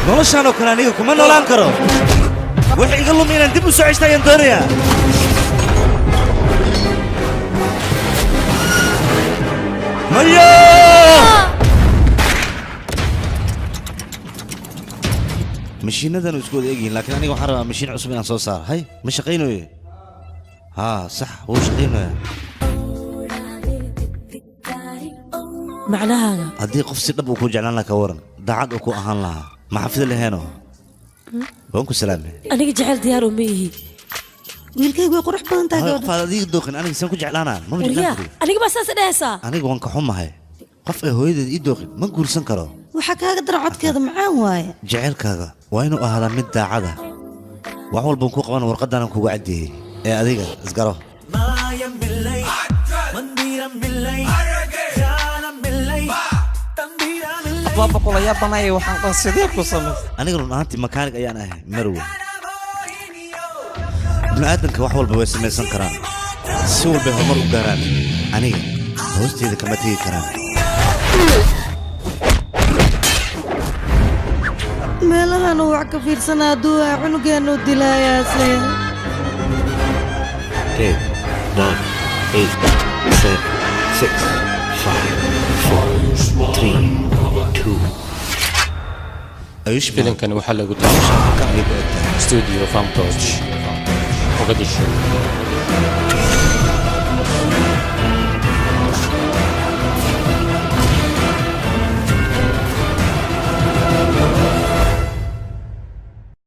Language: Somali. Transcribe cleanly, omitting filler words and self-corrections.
noloshaan oo kale aniga kuma noolaan karo wax iga lum inaan dib u soo ceshtaayaan doonayaa maya mashiinadan isku wada egyihiin laakiin aniga waxaan rabaa mashiin cusub inaan soo saaro hay ma shaqaynayo haa sax wuu shaqaynayaa macnaheeda haddii qof si dhab uu ku jeclaan lahaa ka waran daacad uu ku ahaan lahaa ma xafida laheeno waan ku salaamay aniga jecel diyaar uma yihi wiilkaygu way qurux badan tahay qof adiga dooqin aniga san ku jeclaanaa ma jeclaan aniga baa saas dhahaysaa aniga waan ka xumahay qof ay hooyadeed ii dooqin ma guursan karo waxaa kaaga dara codkeeda macaan waaye jaceylkaaga waa inuu ahaadaa mid daacada wax walbaan ku qaban warqadaanan kugu caddeeyey ee adiga isgaro baba kula yaabanayo waxaan dhan sidee ku samay aniga run ahaantii makaanig ayaan ahay marwe bini'aadanka wax walba way samaysan karaan si walbay horumar u gaaraan aniga hoosteeda kama tegi karaan meelahan wax ka fiirsanaa hadduu cunugeenu dilaayaase 8 9 8 7 6 5 4 3 2 filimkani waxaa lagu taashay studio Fantoche Mogadishu